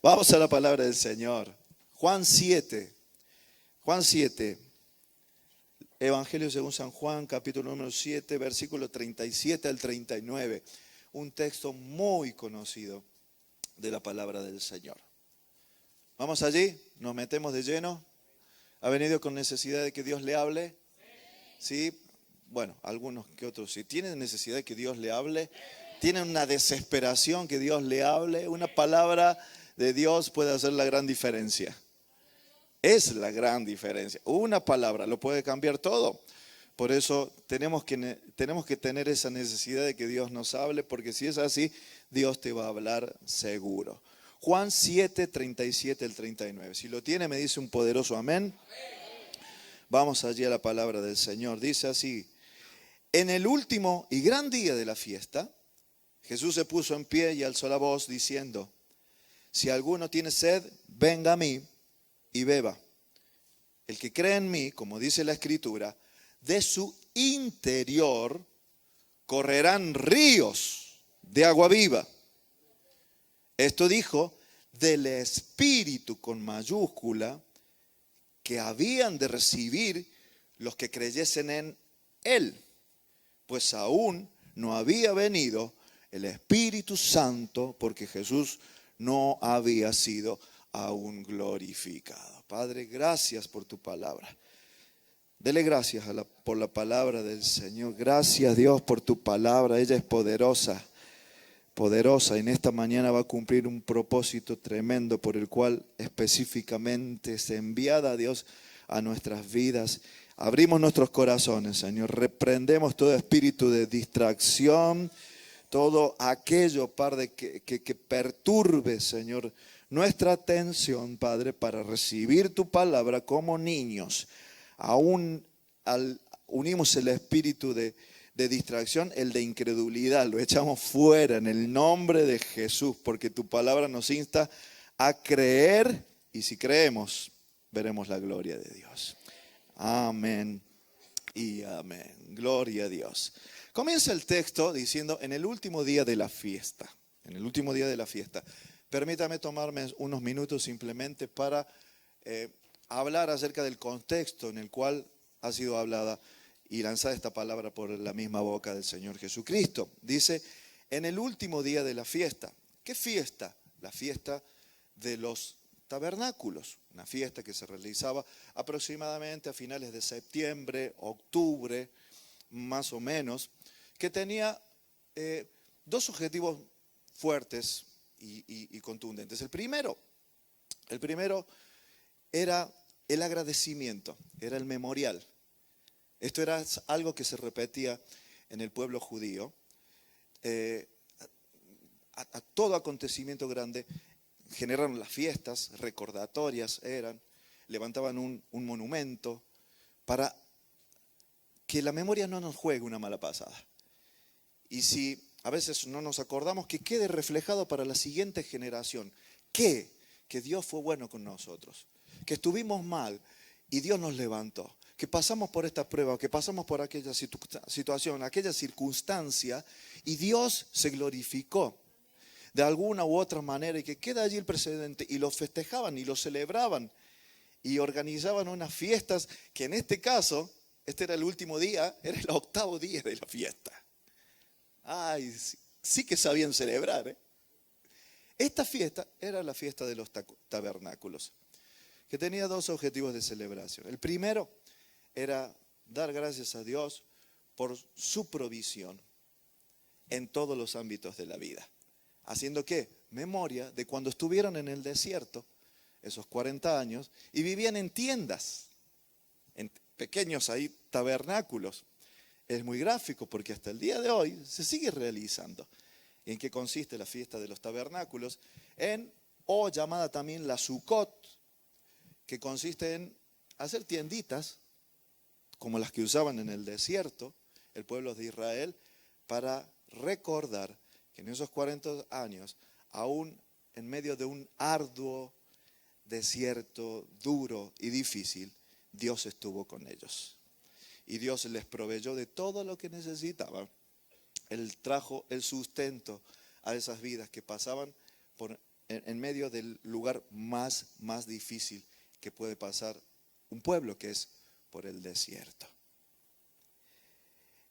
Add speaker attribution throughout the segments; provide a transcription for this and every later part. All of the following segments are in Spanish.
Speaker 1: Vamos a la palabra del Señor. Juan 7. Juan 7. Evangelio según San Juan, capítulo número 7, versículo 37 al 39. Un texto muy conocido de la palabra del Señor. ¿Vamos allí? ¿Nos metemos de lleno? ¿Ha venido con necesidad de que Dios le hable? Sí. Bueno, algunos que otros sí. ¿Tienen necesidad de que Dios le hable? ¿Tienen una desesperación que Dios le hable? Una palabra de Dios puede hacer la gran diferencia. Es la gran diferencia. Una palabra lo puede cambiar todo. Por eso tenemos que tener esa necesidad de que Dios nos hable, porque si es así, Dios te va a hablar seguro. Juan 7, 37 al 39. Si lo tiene, me dice un poderoso amén. Vamos allí a la palabra del Señor. Dice así: en el último y gran día de la fiesta, Jesús se puso en pie y alzó la voz diciendo: si alguno tiene sed, venga a mí y beba. El que cree en mí, como dice la Escritura, de su interior correrán ríos de agua viva. Esto dijo del Espíritu con mayúscula que habían de recibir los que creyesen en Él, pues aún no había venido el Espíritu Santo porque Jesús no había sido aún glorificado. Padre, gracias por tu palabra. Dele gracias por la palabra del Señor. Gracias, Dios, por tu palabra. Ella es poderosa, poderosa. Y en esta mañana va a cumplir un propósito tremendo por el cual específicamente es enviada, Dios, a nuestras vidas. Abrimos nuestros corazones, Señor. Reprendemos todo espíritu de distracción, todo aquello, Padre, que perturbe, Señor, nuestra atención, Padre, para recibir tu palabra como niños. Aún unimos el espíritu de distracción, el de incredulidad, lo echamos fuera en el nombre de Jesús, porque tu palabra nos insta a creer, y si creemos, veremos la gloria de Dios. Amén y amén. Gloria a Dios. Comienza el texto diciendo: en el último día de la fiesta. En el último día de la fiesta. Permítame tomarme unos minutos simplemente para hablar acerca del contexto en el cual ha sido hablada y lanzada esta palabra por la misma boca del Señor Jesucristo. Dice: en el último día de la fiesta. ¿Qué fiesta? La fiesta de los tabernáculos. Una fiesta que se realizaba aproximadamente a finales de septiembre, octubre, más o menos, que tenía dos objetivos fuertes y contundentes. El primero era el agradecimiento, era el memorial. Esto era algo que se repetía en el pueblo judío. A todo acontecimiento grande generaron las fiestas recordatorias, levantaban un monumento para que la memoria no nos juegue una mala pasada. Y si a veces no nos acordamos, que quede reflejado para la siguiente generación. Que Dios fue bueno con nosotros, que estuvimos mal y Dios nos levantó, que pasamos por esta prueba, que pasamos por aquella situación, aquella circunstancia, y Dios se glorificó de alguna u otra manera, y que queda allí el precedente, y lo festejaban y lo celebraban y organizaban unas fiestas que en este caso, este era el último día, era el octavo día de la fiesta. Ay, sí que sabían celebrar, Esta fiesta era la fiesta de los tabernáculos, que tenía dos objetivos de celebración. El primero era dar gracias a Dios por su provisión en todos los ámbitos de la vida. Haciendo ¿qué? Memoria de cuando estuvieron en el desierto, esos 40 años, y vivían en tiendas, en pequeños ahí tabernáculos. Es muy gráfico porque hasta el día de hoy se sigue realizando. ¿En qué consiste la fiesta de los tabernáculos? O llamada también la Sukkot, que consiste en hacer tienditas como las que usaban en el desierto el pueblo de Israel, para recordar que en esos 40 años, aún en medio de un arduo desierto, duro y difícil, Dios estuvo con ellos. Y Dios les proveyó de todo lo que necesitaban. Él trajo el sustento a esas vidas que pasaban por en medio del lugar más difícil que puede pasar un pueblo, que es por el desierto.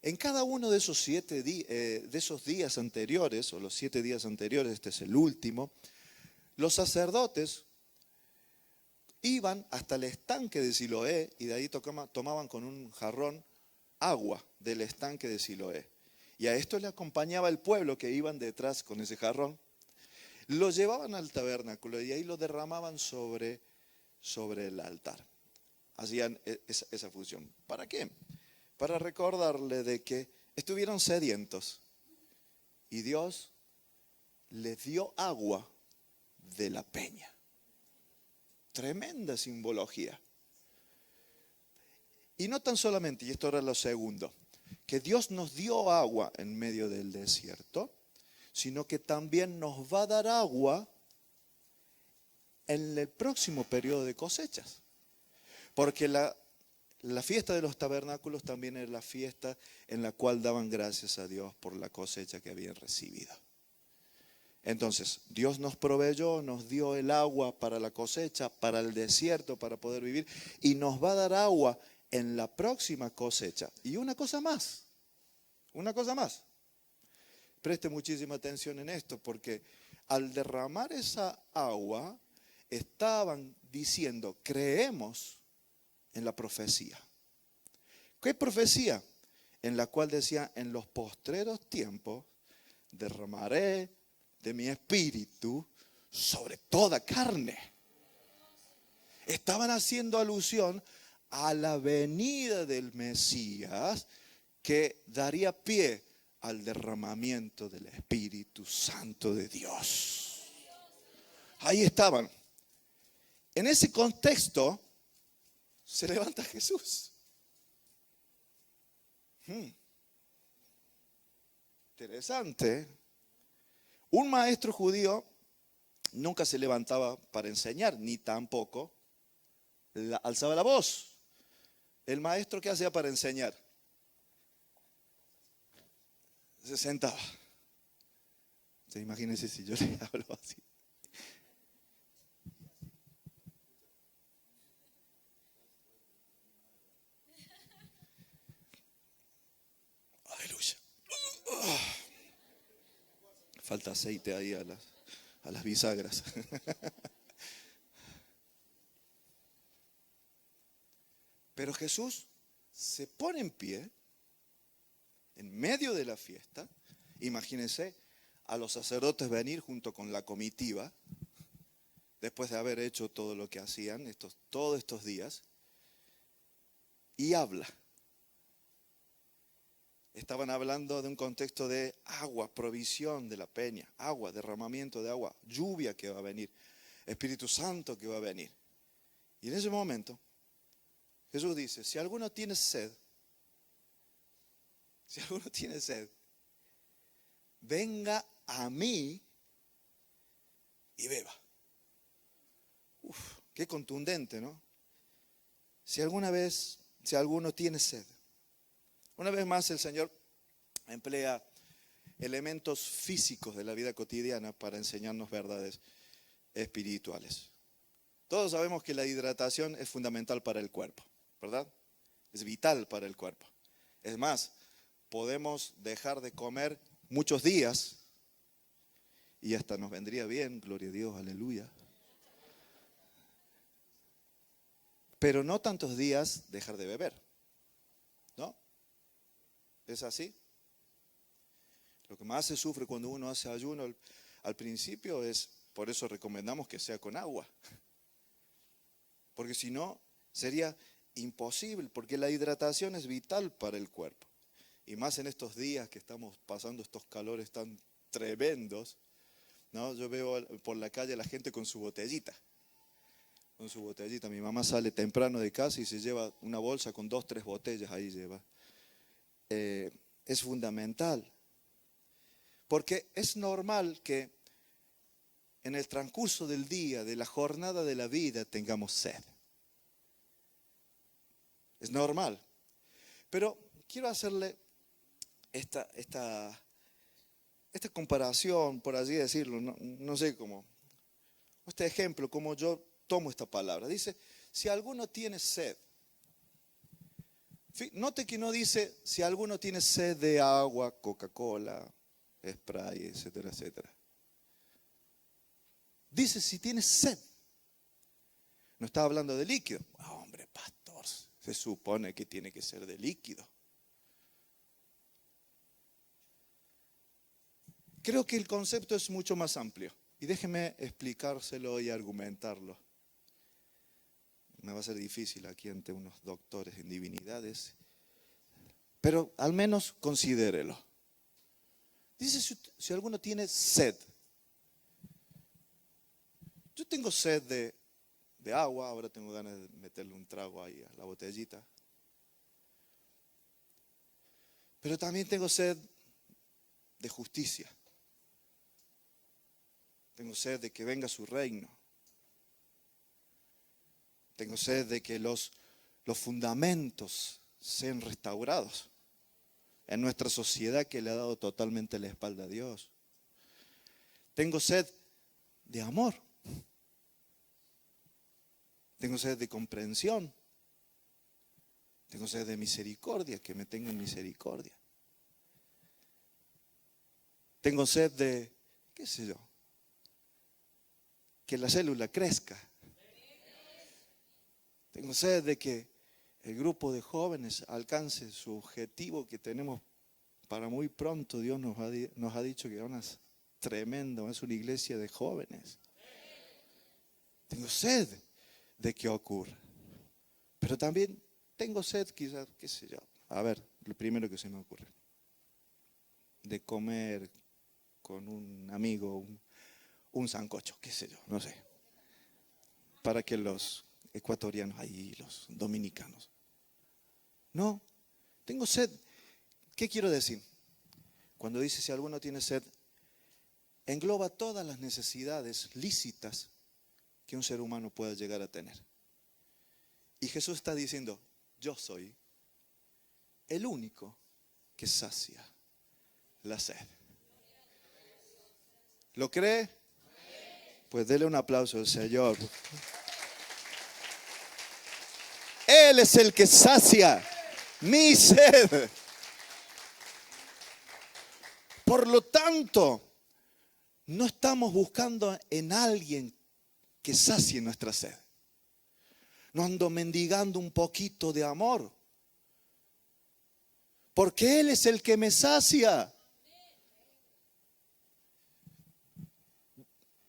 Speaker 1: En cada uno de esos de esos días anteriores, o los 7 días anteriores, este es el último, los sacerdotes iban hasta el estanque de Siloé y de ahí tomaban con un jarrón agua del estanque de Siloé. Y a esto le acompañaba el pueblo que iban detrás con ese jarrón. Lo llevaban al tabernáculo y ahí lo derramaban sobre el altar. Hacían esa función. ¿Para qué? Para recordarle de que estuvieron sedientos y Dios les dio agua de la peña. Tremenda simbología. Y no tan solamente, y esto era lo segundo, que Dios nos dio agua en medio del desierto, sino que también nos va a dar agua en el próximo periodo de cosechas. Porque la fiesta de los tabernáculos también era la fiesta en la cual daban gracias a Dios por la cosecha que habían recibido. Entonces, Dios nos proveyó, nos dio el agua para la cosecha, para el desierto, para poder vivir, y nos va a dar agua en la próxima cosecha. Y una cosa más. Preste muchísima atención en esto, porque al derramar esa agua, estaban diciendo, creemos en la profecía. ¿Qué profecía? En la cual decía, en los postreros tiempos derramaré de mi espíritu sobre toda carne. Estaban haciendo alusión a la venida del Mesías, que daría pie al derramamiento del Espíritu Santo de Dios. Ahí estaban. En ese contexto se levanta Jesús. Interesante. Un maestro judío nunca se levantaba para enseñar, ni tampoco alzaba la voz. El maestro, ¿qué hacía para enseñar? Se sentaba. Imagínense si yo le hablo así. Aleluya. Falta aceite ahí a las bisagras. Pero Jesús se pone en pie en medio de la fiesta. Imagínense a los sacerdotes venir junto con la comitiva, después de haber hecho todo lo que hacían todos estos días, y habla. Estaban hablando de un contexto de agua, provisión de la peña, agua, derramamiento de agua, lluvia que va a venir, Espíritu Santo que va a venir. Y en ese momento Jesús dice, si alguno tiene sed, venga a mí y beba. Qué contundente, ¿no? Si alguno tiene sed. Una vez más el Señor emplea elementos físicos de la vida cotidiana para enseñarnos verdades espirituales. Todos sabemos que la hidratación es fundamental para el cuerpo, ¿verdad? Es vital para el cuerpo. Es más, podemos dejar de comer muchos días y hasta nos vendría bien, gloria a Dios, aleluya. Pero no tantos días dejar de beber, ¿no? ¿Es así? Lo que más se sufre cuando uno hace ayuno al principio es, por eso recomendamos que sea con agua. Porque si no, sería imposible, porque la hidratación es vital para el cuerpo. Y más en estos días que estamos pasando estos calores tan tremendos, ¿no? Yo veo por la calle a la gente con su botellita. Mi mamá sale temprano de casa y se lleva una bolsa con 2, 3 botellas, ahí lleva. Es fundamental. Porque es normal que en el transcurso del día, de la jornada de la vida, tengamos sed. Es normal. Pero quiero hacerle esta comparación, por así decirlo, no sé cómo este ejemplo, como yo tomo esta palabra. Dice, si alguno tiene sed. Note que no dice, si alguno tiene sed de agua, Coca-Cola, Sprite, etcétera, etcétera. Dice, si tiene sed. No está hablando de líquido. Hombre, pastor, se supone que tiene que ser de líquido. Creo que el concepto es mucho más amplio. Y déjeme explicárselo y argumentarlo. Me va a ser difícil aquí ante unos doctores en divinidades. Pero al menos considérelo. Dice, si alguno tiene sed. Yo tengo sed de agua, ahora tengo ganas de meterle un trago ahí a la botellita. Pero también tengo sed de justicia. Tengo sed de que venga su reino. Tengo sed de que los fundamentos sean restaurados en nuestra sociedad que le ha dado totalmente la espalda a Dios. Tengo sed de amor. Tengo sed de comprensión. Tengo sed de misericordia, que me tengan misericordia. Tengo sed de, qué sé yo, que la célula crezca. Tengo sed de que el grupo de jóvenes alcance su objetivo que tenemos para muy pronto. Dios nos ha dicho que es tremendo, es una iglesia de jóvenes. Tengo sed de que ocurra. Pero también tengo sed, quizás, qué sé yo. A ver, lo primero que se me ocurre. De comer con un amigo un sancocho, qué sé yo, no sé. Para que los ecuatorianos ahí, los dominicanos. No, tengo sed. ¿Qué quiero decir? Cuando dice si alguno tiene sed, engloba todas las necesidades lícitas que un ser humano pueda llegar a tener. Y Jesús está diciendo, yo soy el único que sacia la sed. ¿Lo cree? Pues dele un aplauso al Señor. Él es el que sacia mi sed. Por lo tanto, no estamos buscando en alguien que sacie nuestra sed. No ando mendigando un poquito de amor. Porque Él es el que me sacia.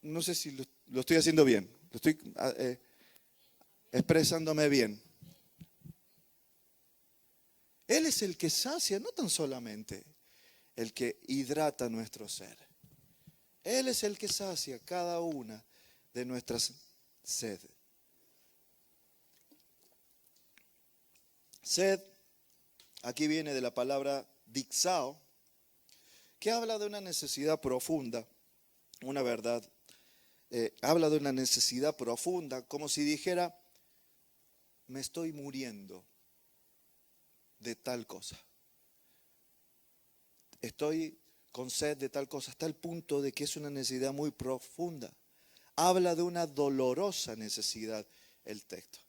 Speaker 1: No sé si lo estoy haciendo bien. Lo estoy expresándome bien. Él es el que sacia, no tan solamente el que hidrata nuestro ser. Él es el que sacia cada una de nuestras sed. Sed, aquí viene de la palabra dixao, que habla de una necesidad profunda, una verdad. Habla de una necesidad profunda, como si dijera, me estoy muriendo de tal cosa. Estoy con sed de tal cosa, hasta el punto de que es una necesidad muy profunda. Habla de una dolorosa necesidad el texto.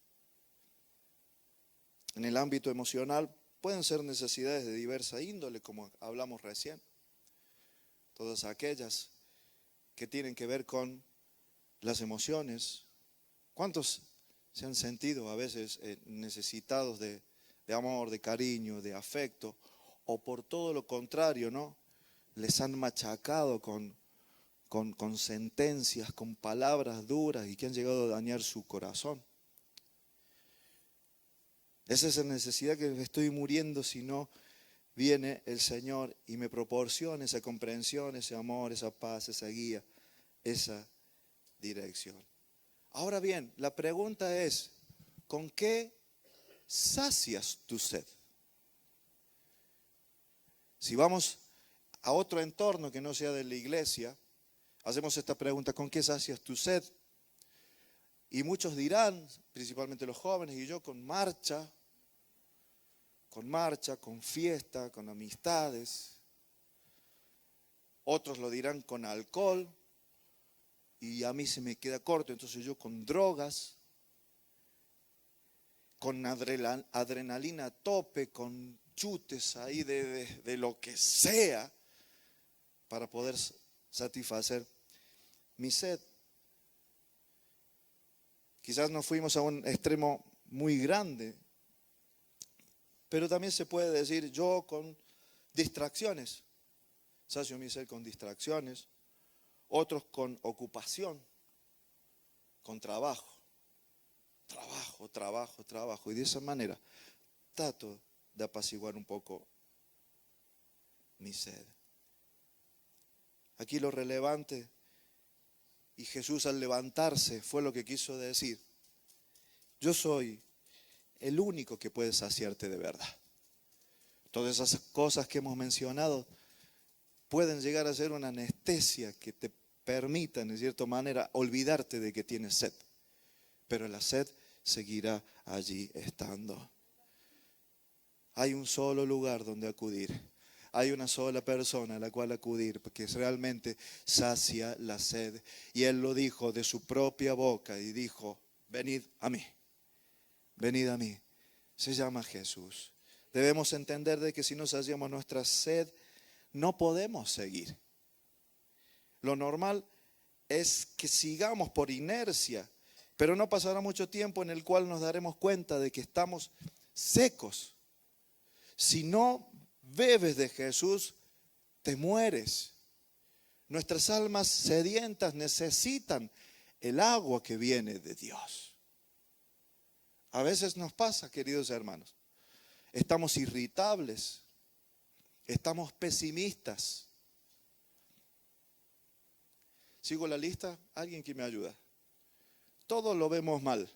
Speaker 1: En el ámbito emocional pueden ser necesidades de diversa índole, como hablamos recién. Todas aquellas que tienen que ver con las emociones. ¿Cuántos se han sentido a veces necesitados de amor, de cariño, de afecto? O por todo lo contrario, ¿no? Les han machacado con sentencias, con palabras duras y que han llegado a dañar su corazón. Es esa necesidad que me estoy muriendo si no viene el Señor y me proporciona esa comprensión, ese amor, esa paz, esa guía, esa dirección. Ahora bien, la pregunta es, ¿con qué sacias tu sed? Si vamos a otro entorno que no sea de la iglesia, hacemos esta pregunta, ¿con qué sacias tu sed? Y muchos dirán, principalmente los jóvenes y yo, con marcha, con fiesta, con amistades. Otros lo dirán con alcohol. y a mí se me queda corto. Entonces yo con drogas, con adrenalina a tope, con chutes ahí de lo que sea, para poder satisfacer mi sed. Quizás nos fuimos a un extremo muy grande, pero también se puede decir yo con distracciones, sacio mi sed con distracciones, otros con ocupación, con trabajo, y de esa manera trato de apaciguar un poco mi sed. Aquí lo relevante, y Jesús al levantarse fue lo que quiso decir: yo soy el único que puede saciarte de verdad. Todas esas cosas que hemos mencionado pueden llegar a ser una anestesia que te permitan, de cierta manera, olvidarte de que tienes sed. Pero la sed seguirá allí estando. Hay un solo lugar donde acudir. Hay una sola persona a la cual acudir, porque realmente sacia la sed. Y Él lo dijo de su propia boca y dijo: venid a mí, venid a mí. Se llama Jesús. Debemos entender de que si no saciamos nuestra sed, no podemos seguir. Lo normal es que sigamos por inercia, pero no pasará mucho tiempo en el cual nos daremos cuenta de que estamos secos. Si no bebes de Jesús, te mueres. Nuestras almas sedientas necesitan el agua que viene de Dios. A veces nos pasa, queridos hermanos, estamos irritables, estamos pesimistas. ¿Sigo la lista? ¿Alguien que me ayuda? Todo lo vemos mal.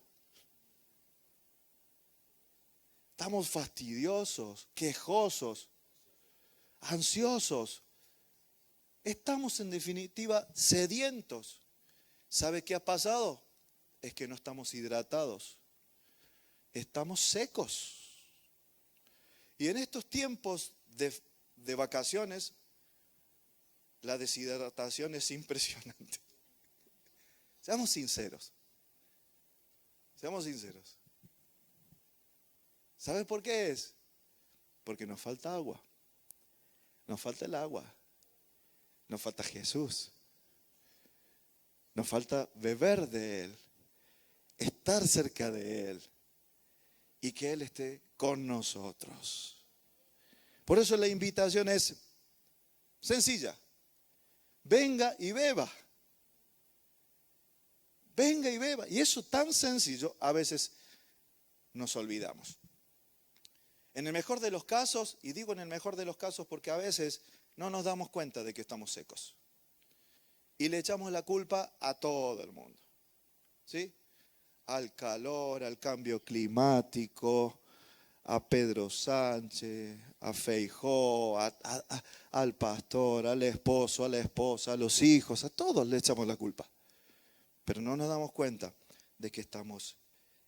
Speaker 1: Estamos fastidiosos, quejosos, ansiosos. Estamos en definitiva sedientos. ¿Sabe qué ha pasado? Es que no estamos hidratados. Estamos secos. Y en estos tiempos de vacaciones, la deshidratación es impresionante. Seamos sinceros. Seamos sinceros. ¿Sabe por qué es? Porque nos falta agua. Nos falta el agua. Nos falta Jesús. Nos falta beber de Él. Estar cerca de Él. Y que Él esté con nosotros. Por eso la invitación es sencilla. Venga y beba. Venga y beba. Y eso tan sencillo, a veces nos olvidamos. En el mejor de los casos, y digo en el mejor de los casos porque a veces no nos damos cuenta de que estamos secos. Y le echamos la culpa a todo el mundo. ¿Sí? Al calor, al cambio climático, a Pedro Sánchez, a Feijóo, al pastor, al esposo, a la esposa, a los hijos, a todos le echamos la culpa. Pero no nos damos cuenta de que estamos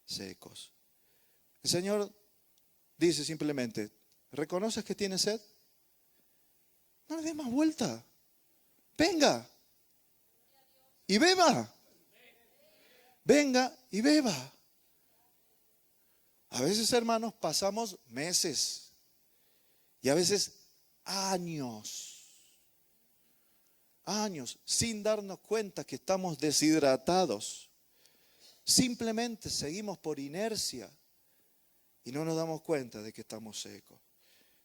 Speaker 1: secos. El Señor dice simplemente: ¿reconoces que tienes sed? No le des más vuelta. Venga y beba. Venga y beba. A veces, hermanos, pasamos meses y a veces años sin darnos cuenta que estamos deshidratados. Simplemente seguimos por inercia y no nos damos cuenta de que estamos secos.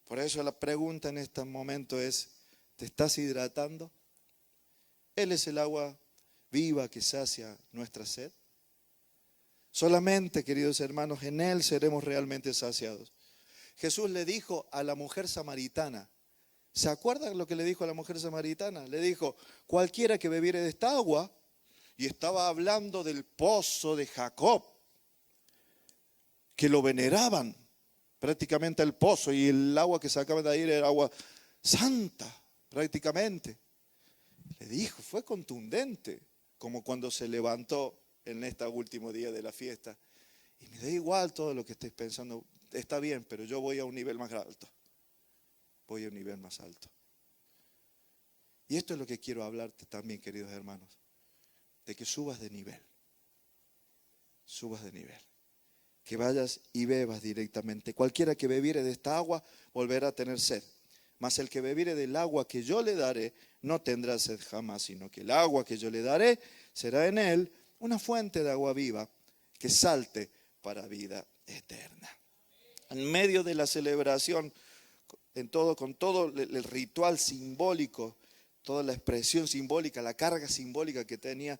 Speaker 1: Por eso la pregunta en este momento es: ¿te estás hidratando? Él es el agua viva que sacia nuestra sed. Solamente, queridos hermanos, en Él seremos realmente saciados. Jesús le dijo a la mujer samaritana, ¿se acuerdan lo que le dijo a la mujer samaritana? Le dijo: cualquiera que bebiere de esta agua, y estaba hablando del pozo de Jacob, que lo veneraban, prácticamente el pozo, y el agua que sacaban de ahí era agua santa, prácticamente. Le dijo, fue contundente, como cuando se levantó en este último día de la fiesta. Y me da igual todo lo que estés pensando, está bien, pero yo voy a un nivel más alto. Voy a un nivel más alto. Y esto es lo que quiero hablarte también, queridos hermanos. de que subas de nivel. Subas de nivel. Que vayas y bebas directamente. Cualquiera que bebiere de esta agua volverá a tener sed. Mas el que bebiere del agua que yo le daré no tendrá sed jamás, sino que el agua que yo le daré será en él una fuente de agua viva que salte para vida eterna. En medio de la celebración, con todo el ritual simbólico, toda la expresión simbólica, la carga simbólica que tenía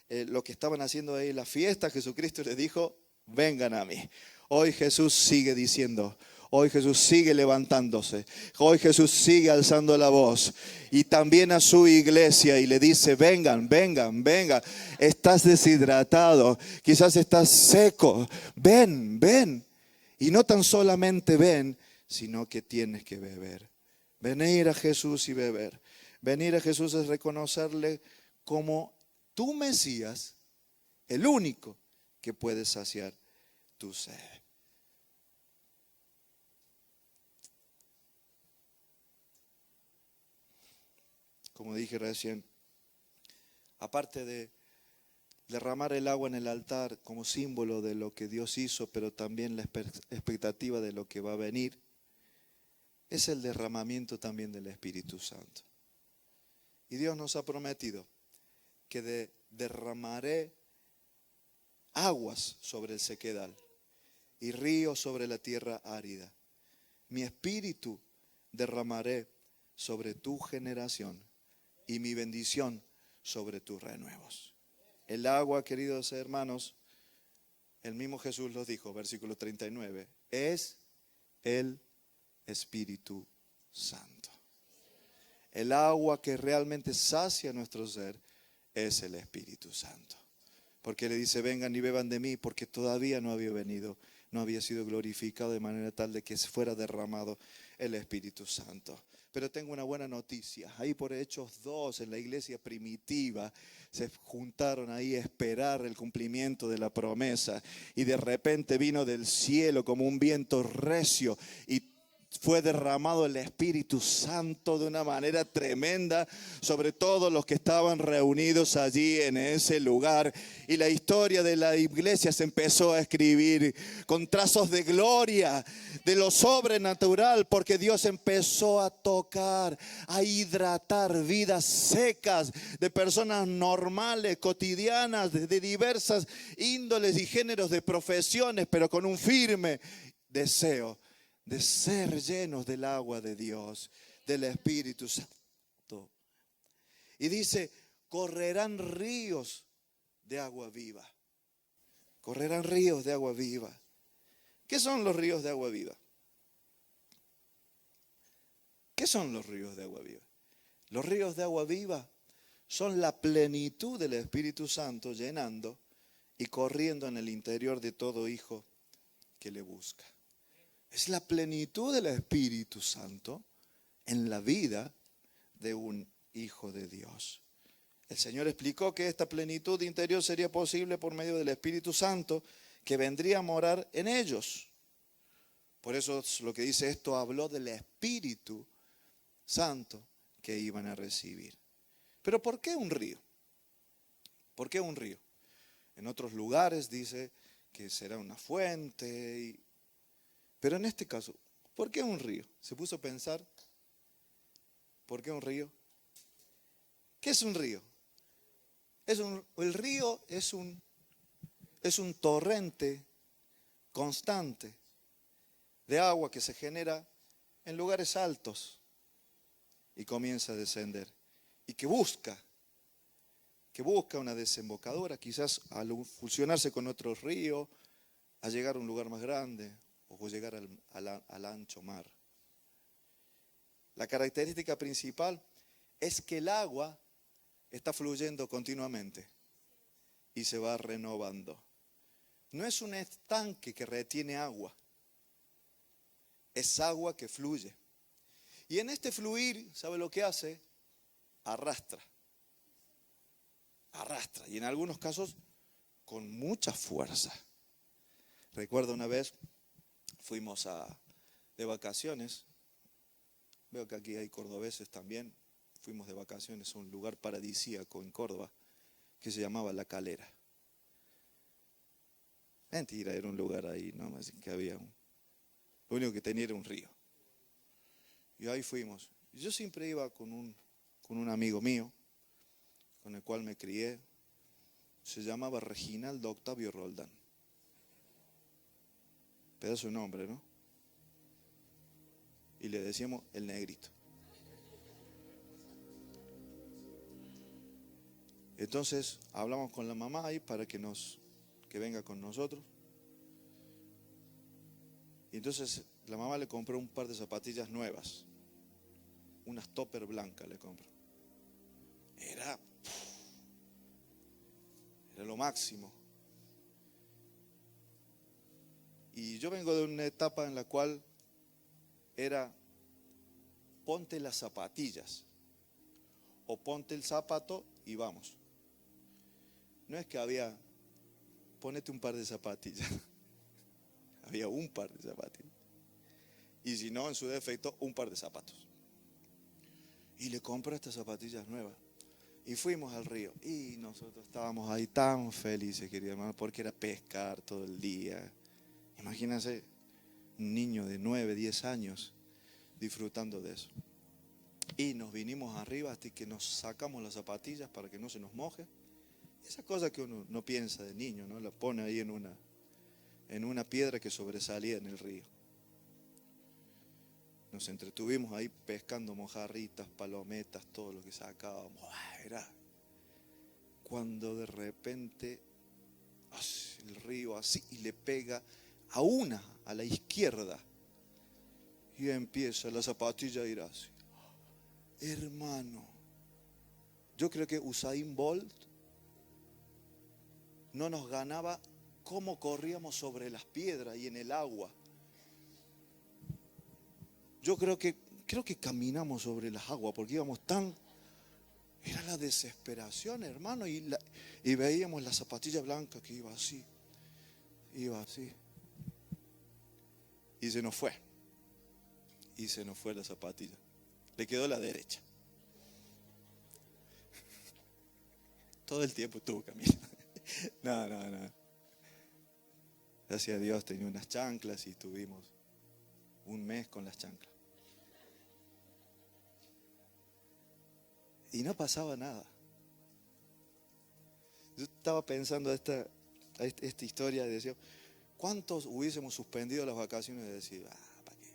Speaker 1: lo que estaban haciendo ahí en la fiesta, Jesucristo les dijo: vengan a mí. Hoy Jesús sigue diciendo, hoy Jesús sigue levantándose, hoy Jesús sigue alzando la voz y también a su iglesia y le dice: vengan, vengan, vengan. Estás deshidratado, quizás estás seco, ven, ven. Y no tan solamente ven, sino que tienes que beber. Venir a Jesús y beber. Venir a Jesús es reconocerle como tu Mesías, el único que puede saciar tu sed. Como dije recién, aparte de derramar el agua en el altar como símbolo de lo que Dios hizo, pero también la expectativa de lo que va a venir, es el derramamiento también del Espíritu Santo. Y Dios nos ha prometido que derramaré aguas sobre el sequedal y ríos sobre la tierra árida. Mi espíritu derramaré sobre tu generación y mi bendición sobre tus renuevos. El agua, queridos hermanos, el mismo Jesús lo dijo, versículo 39, es el Espíritu Santo. El agua que realmente sacia nuestro ser es el Espíritu Santo. Porque le dice: vengan y beban de mí, porque todavía no había venido, no había sido glorificado de manera tal de que fuera derramado el Espíritu Santo. Pero tengo una buena noticia. Ahí por Hechos 2, en la iglesia primitiva, se juntaron ahí a esperar el cumplimiento de la promesa. Y de repente vino del cielo como un viento recio y fue derramado el Espíritu Santo de una manera tremenda sobre todos los que estaban reunidos allí en ese lugar. Y la historia de la iglesia se empezó a escribir con trazos de gloria, de lo sobrenatural, porque Dios empezó a tocar, a hidratar vidas secas de personas normales, cotidianas, de diversas índoles y géneros de profesiones, pero con un firme deseo de ser llenos del agua de Dios, del Espíritu Santo. Y dice: correrán ríos de agua viva. Correrán ríos de agua viva. ¿Qué son los ríos de agua viva? ¿Qué son los ríos de agua viva? Los ríos de agua viva son la plenitud del Espíritu Santo llenando y corriendo en el interior de todo hijo que le busca. Es la plenitud del Espíritu Santo en la vida de un hijo de Dios. El Señor explicó que esta plenitud interior sería posible por medio del Espíritu Santo que vendría a morar en ellos. Por eso lo que dice esto habló del Espíritu Santo que iban a recibir. Pero ¿por qué un río? ¿Por qué un río? En otros lugares dice que será una fuente. Pero en este caso, ¿por qué un río? ¿Se puso a pensar? ¿Por qué un río? ¿Qué es un río? El río es un torrente constante de agua que se genera en lugares altos y comienza a descender. Y que busca una desembocadura, quizás al fusionarse con otro río, a llegar a un lugar más grande o llegar al ancho mar. La característica principal es que el agua está fluyendo continuamente y se va renovando. No es un estanque que retiene agua, es agua que fluye. Y en este fluir, ¿sabe lo que hace? Arrastra. Y en algunos casos con mucha fuerza. Recuerdo una vez fuimos de vacaciones. Veo que aquí hay cordobeses también. Fuimos de vacaciones a un lugar paradisíaco en Córdoba que se llamaba La Calera. Mentira, era un lugar ahí, ¿no? Así que había lo único que tenía era un río. Y ahí fuimos. Yo siempre iba con un amigo mío, con el cual me crié. Se llamaba Reginaldo Octavio Roldán. Pedazo de nombre, ¿no? Y le decíamos el negrito. Entonces hablamos con la mamá ahí para que venga con nosotros. Y entonces la mamá le compró un par de zapatillas nuevas, unas topper blancas le compró. Era lo máximo. Y yo vengo de una etapa en la cual era ponte las zapatillas o ponte el zapato y vamos. No es que había ponete un par de zapatillas. Había un par de zapatillas. Y si no, en su defecto, un par de zapatos. Y le compré estas zapatillas nuevas. Y fuimos al río. Y nosotros estábamos ahí tan felices, querido hermano, porque era pescar todo el día. Imagínense un niño de 9, 10 años disfrutando de eso. Y nos vinimos arriba hasta que nos sacamos las zapatillas para que no se nos moje. Esas cosas que uno no piensa de niño, ¿no? La pone ahí en una piedra que sobresalía en el río. Nos entretuvimos ahí pescando mojarritas, palometas, todo lo que sacábamos. Era cuando de repente el río así y le pega a la izquierda. Y empieza la zapatilla a ir así. Hermano, yo creo que Usain Bolt no nos ganaba cómo corríamos sobre las piedras y en el agua. Yo creo que caminamos sobre las aguas porque íbamos tan... Era la desesperación, hermano, y veíamos la zapatilla blanca que iba así. Y se nos fue. Y se nos fue la zapatilla. Le quedó la derecha. Todo el tiempo estuvo caminando. No. Gracias a Dios tenía unas chanclas y estuvimos un mes con las chanclas. Y no pasaba nada. Yo estaba pensando esta historia y decía, ¿cuántos hubiésemos suspendido las vacaciones? Y decir, ¿para qué?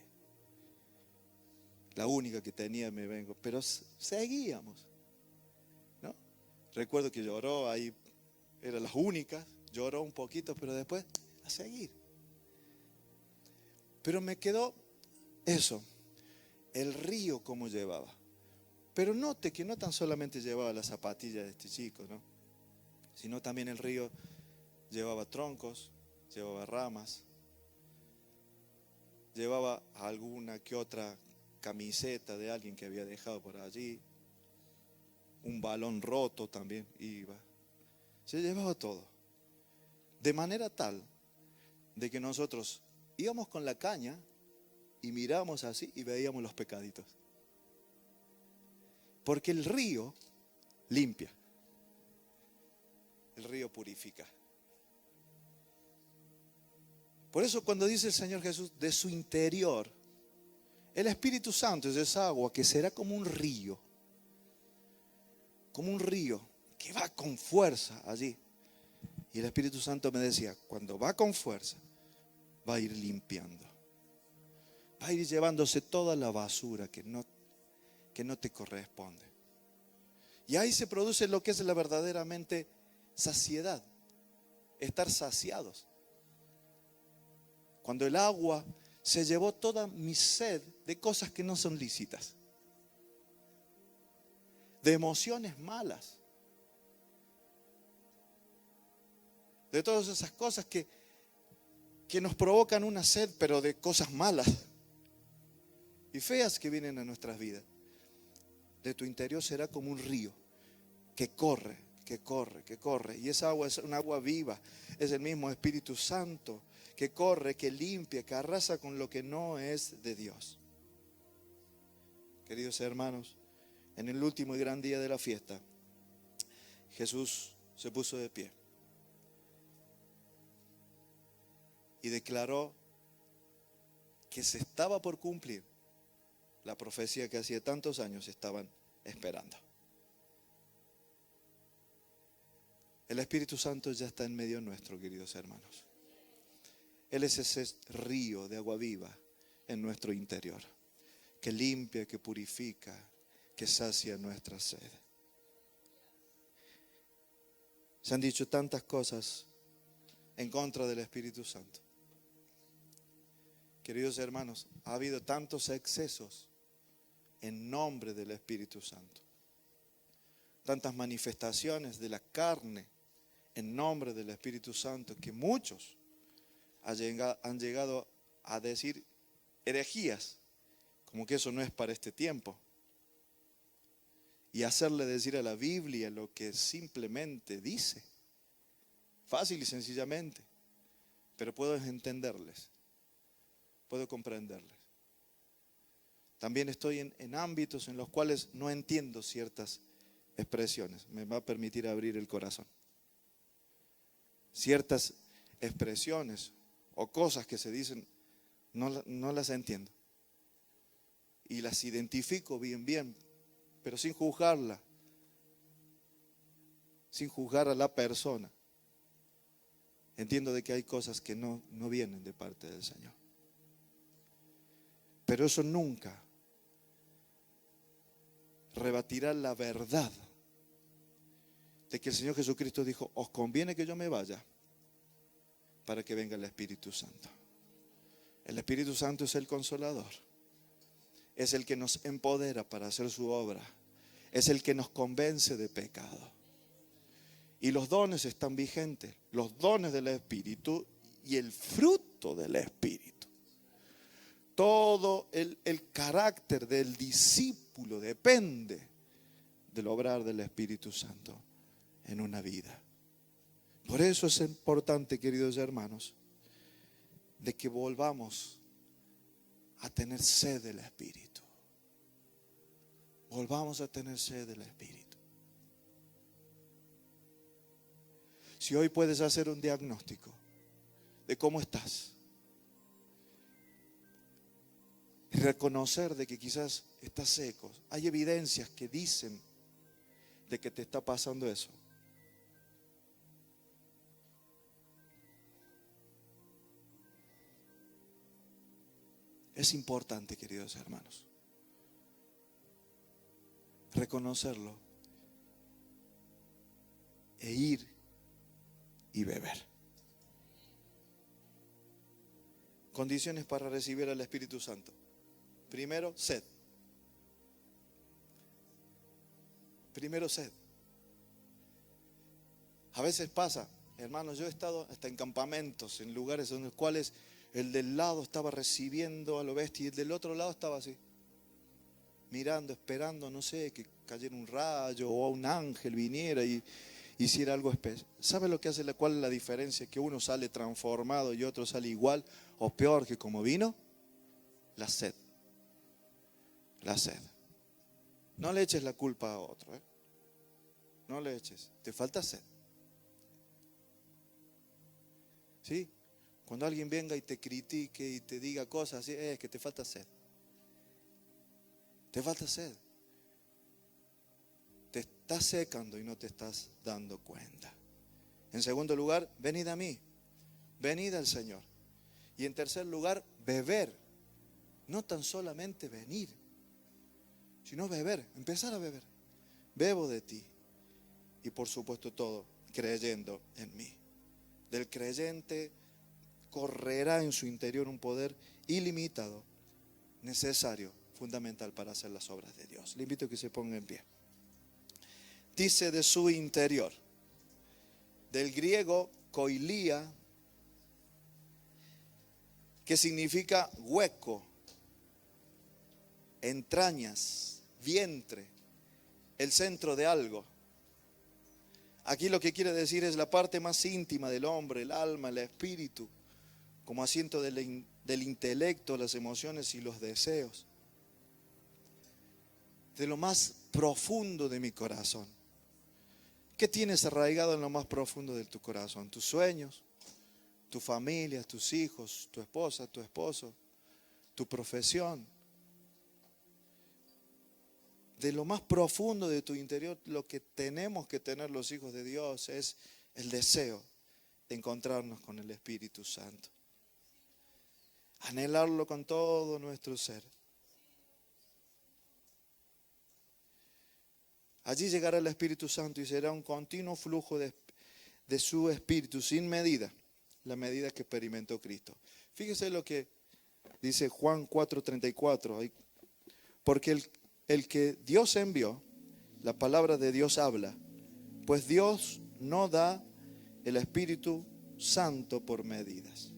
Speaker 1: La única que tenía me vengo. Pero seguíamos, ¿no? Recuerdo que lloró ahí, eran las únicas, lloró un poquito, pero después a seguir. Pero me quedó eso, el río como llevaba. Pero note que no tan solamente llevaba las zapatillas de este chico, ¿no? Sino también el río llevaba troncos, llevaba ramas, llevaba alguna que otra camiseta de alguien que había dejado por allí, un balón roto también iba. Se llevaba todo. De manera tal de que nosotros íbamos con la caña y mirábamos así y veíamos los pecaditos. Porque el río limpia. El río purifica. Por eso cuando dice el Señor Jesús, de su interior, el Espíritu Santo es esa agua que será como un río que va con fuerza allí. Y el Espíritu Santo me decía, cuando va con fuerza, va a ir limpiando. Va a ir llevándose toda la basura que no te corresponde. Y ahí se produce lo que es la verdaderamente saciedad, estar saciados. Cuando el agua se llevó toda mi sed de cosas que no son lícitas, de emociones malas, de todas esas cosas que nos provocan una sed, pero de cosas malas y feas que vienen a nuestras vidas. De tu interior será como un río que corre. Y esa agua es un agua viva. Es el mismo Espíritu Santo que corre, que limpia, que arrasa con lo que no es de Dios. Queridos hermanos, en el último y gran día de la fiesta, Jesús se puso de pie y declaró que se estaba por cumplir la profecía que hacía tantos años estaban esperando. El Espíritu Santo ya está en medio nuestro, queridos hermanos. Él es ese río de agua viva en nuestro interior, que limpia, que purifica, que sacia nuestra sed. Se han dicho tantas cosas en contra del Espíritu Santo. Queridos hermanos, ha habido tantos excesos en nombre del Espíritu Santo. Tantas manifestaciones de la carne en nombre del Espíritu Santo que muchos han llegado a decir herejías, como que eso no es para este tiempo. Y hacerle decir a la Biblia lo que simplemente dice. Fácil y sencillamente. Pero puedo entenderles. Puedo comprenderles. También estoy en ámbitos en los cuales no entiendo ciertas expresiones. Me va a permitir abrir el corazón. Ciertas expresiones o cosas que se dicen, no las entiendo. Y las identifico bien, pero sin juzgarla, sin juzgar a la persona. Entiendo de que hay cosas que no vienen de parte del Señor. Pero eso nunca rebatirá la verdad de que el Señor Jesucristo dijo: os conviene que yo me vaya para que venga el Espíritu Santo. El Espíritu Santo es el consolador. Es el que nos empodera para hacer su obra. Es el que nos convence de pecado. Y los dones están vigentes. Los dones del Espíritu y el fruto del Espíritu. Todo el carácter del discípulo depende del obrar del Espíritu Santo en una vida. Por eso es importante, queridos hermanos, de que volvamos a tener sed del Espíritu. Volvamos a tener sed del Espíritu. Si hoy puedes hacer un diagnóstico de cómo estás, y reconocer de que quizás estás seco, hay evidencias que dicen de que te está pasando eso. Es importante, queridos hermanos, reconocerlo e ir y beber. Condiciones para recibir al Espíritu Santo. Primero, sed. Primero, sed. A veces pasa, hermanos, yo he estado hasta en campamentos, en lugares en los cuales el del lado estaba recibiendo a lo bestia y el del otro lado estaba así, mirando, esperando, no sé, que cayera un rayo o un ángel viniera y hiciera algo especial. ¿Sabe lo que hace? ¿Cuál es la diferencia? Que uno sale transformado y otro sale igual o peor que como vino. La sed. La sed. No le eches la culpa a otro, ¿eh? No le eches. Te falta sed. ¿Sí? Cuando alguien venga y te critique y te diga cosas así, es que te falta sed. Te falta sed. Te estás secando y no te estás dando cuenta. En segundo lugar, venid a mí. Venid al Señor. Y en tercer lugar, beber. No tan solamente venir, sino beber, empezar a beber. Bebo de ti. Y por supuesto todo, creyendo en mí. Del creyente correrá en su interior un poder ilimitado, necesario, fundamental para hacer las obras de Dios. Le invito a que se ponga en pie. Dice de su interior, del griego koilia, que significa hueco, entrañas, vientre, el centro de algo. Aquí lo que quiere decir es la parte más íntima del hombre, el alma, el espíritu, como asiento del intelecto, las emociones y los deseos. De lo más profundo de mi corazón. ¿Qué tienes arraigado en lo más profundo de tu corazón? Tus sueños, tu familia, tus hijos, tu esposa, tu esposo, tu profesión. De lo más profundo de tu interior, lo que tenemos que tener los hijos de Dios es el deseo de encontrarnos con el Espíritu Santo. Anhelarlo con todo nuestro ser. Allí llegará el Espíritu Santo y será un continuo flujo de su Espíritu sin medida, la medida que experimentó Cristo. Fíjese lo que dice Juan 4:34, porque el que Dios envió, la palabra de Dios habla, pues Dios no da el Espíritu Santo por medidas.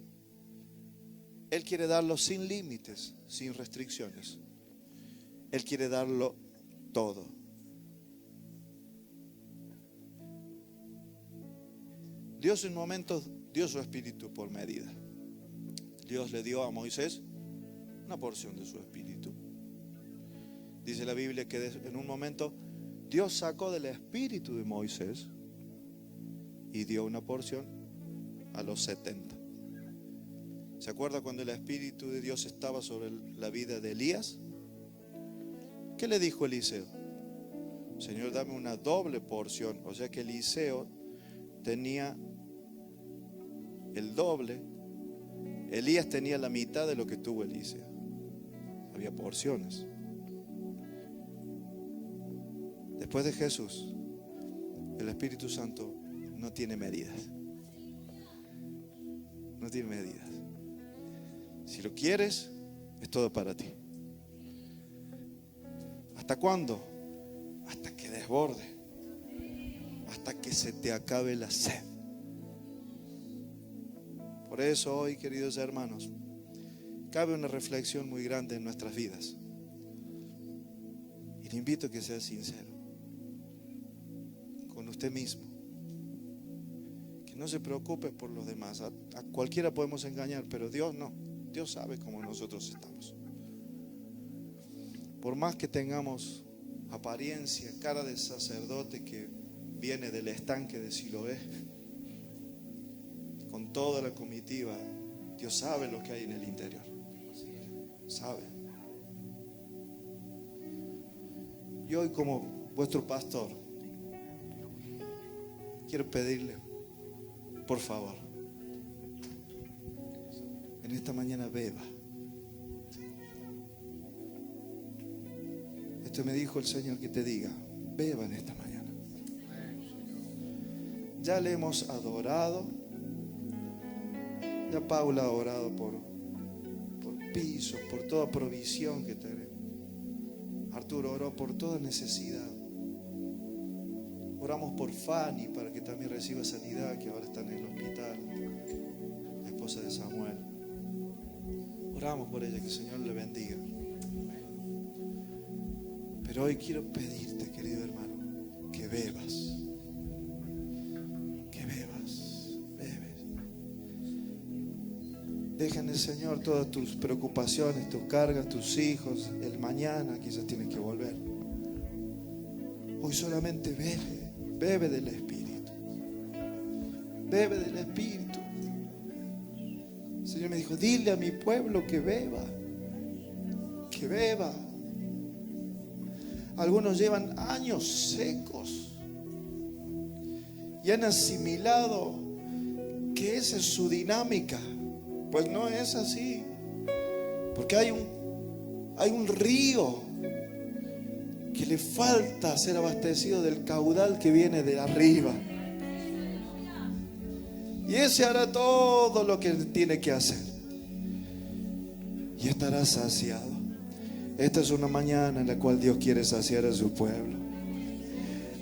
Speaker 1: Él quiere darlo sin límites, sin restricciones. Él quiere darlo todo. Dios en momentos dio su Espíritu por medida. Dios le dio a Moisés una porción de su Espíritu. Dice la Biblia que en un momento Dios sacó del Espíritu de Moisés y dio una porción a los 70. ¿Se acuerda cuando el Espíritu de Dios estaba sobre la vida de Elías? ¿Qué le dijo Eliseo? Señor, dame una doble porción. O sea que Eliseo tenía el doble. Elías tenía la mitad de lo que tuvo Eliseo. Había porciones. Después de Jesús, el Espíritu Santo no tiene medidas. No tiene medidas. Si lo quieres, es todo para ti. ¿Hasta cuándo? Hasta que desborde. Hasta que se te acabe la sed. Por eso hoy, queridos hermanos, cabe una reflexión muy grande en nuestras vidas. Y le invito a que sea sincero con usted mismo. Que no se preocupe por los demás. A cualquiera podemos engañar, pero Dios no. Dios sabe cómo nosotros estamos. Por más que tengamos apariencia, cara de sacerdote que viene del estanque de Siloé, con toda la comitiva, Dios sabe lo que hay en el interior. Sabe. Y hoy, como vuestro pastor, quiero pedirle, por favor, en esta mañana beba. Esto me dijo el Señor que te diga, beba en esta mañana. Ya le hemos adorado. Ya Paula ha orado por pisos, por toda provisión que tenemos. Arturo oró por toda necesidad. Oramos por Fanny para que también reciba sanidad, que ahora está en el hospital, la esposa de Samuel. Oramos por ella, que el Señor le bendiga. Pero hoy quiero pedirte, querido hermano, que bebas. Que bebas, bebes. Deja en el Señor todas tus preocupaciones, tus cargas, tus hijos. El mañana quizás tienes que volver. Hoy solamente bebe, bebe del Espíritu. Bebe del Espíritu. El Señor me dijo, dile a mi pueblo que beba. Que beba. Algunos llevan años secos y han asimilado que esa es su dinámica. Pues no es así, porque hay un río que le falta ser abastecido del caudal que viene de arriba, y ese hará todo lo que tiene que hacer y estará saciado. Esta es una mañana en la cual Dios quiere saciar a su pueblo.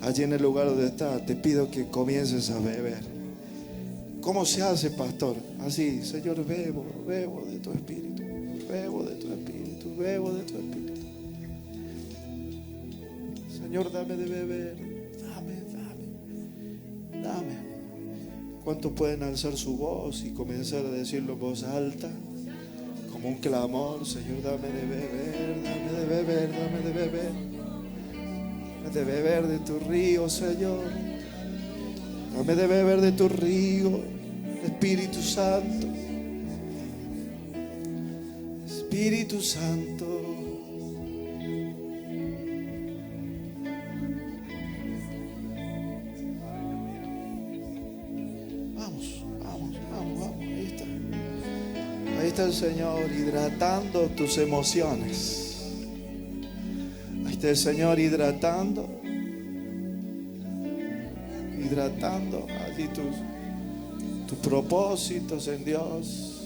Speaker 1: Allí en el lugar donde está, te pido que comiences a beber. ¿Cómo se hace, pastor? Así, Señor, bebo de tu Espíritu. Bebo de tu Espíritu, bebo de tu Espíritu. Señor, dame de beber. Dame. ¿Cuántos pueden alzar su voz y comenzar a decirlo en voz alta? Como un clamor, Señor, dame de beber, dame de beber, dame de beber. Dame de beber de tu río, Señor. Dame de beber de tu río, Espíritu Santo. Espíritu Santo. Vamos. Ahí está. Ahí está el Señor hidratando tus emociones. Ahí está el Señor hidratando allí tus propósitos en Dios.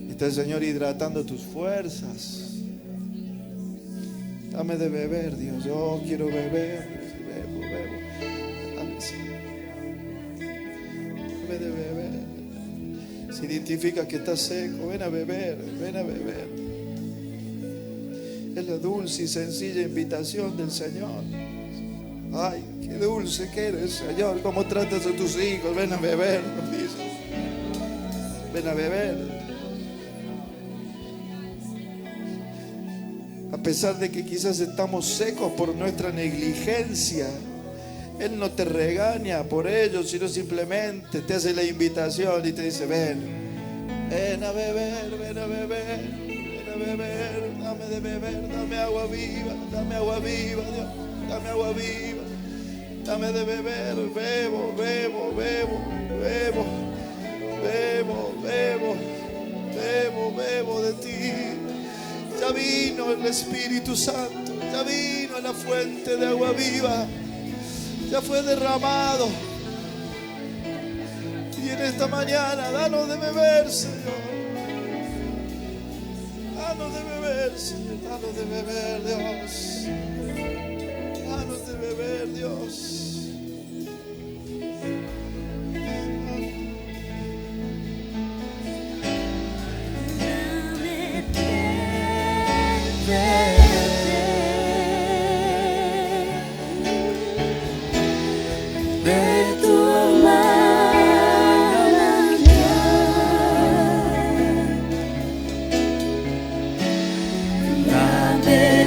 Speaker 1: Ahí está el Señor hidratando tus fuerzas. Dame de beber, Dios. Yo quiero beber. Bebo. Dame, Señor. Dame de beber. Si identificas que estás seco, ven a beber. Es la dulce y sencilla invitación del Señor. Ay, qué dulce que eres, Señor. Cómo tratas a tus hijos. Ven a beber, nos dice. Ven a beber. A pesar de que quizás estamos secos por nuestra negligencia, Él no te regaña por ello, sino simplemente te hace la invitación y te dice: ven a beber, dame de beber, dame agua viva, Dios, dame agua viva, dame de beber, bebo de ti. Ya vino el Espíritu Santo, ya vino la fuente de agua viva, ya fue derramado. Y en esta mañana, danos de beber, Señor. Danos de beber, Señor. Danos de beber, Dios. Danos de beber, Dios.
Speaker 2: Dame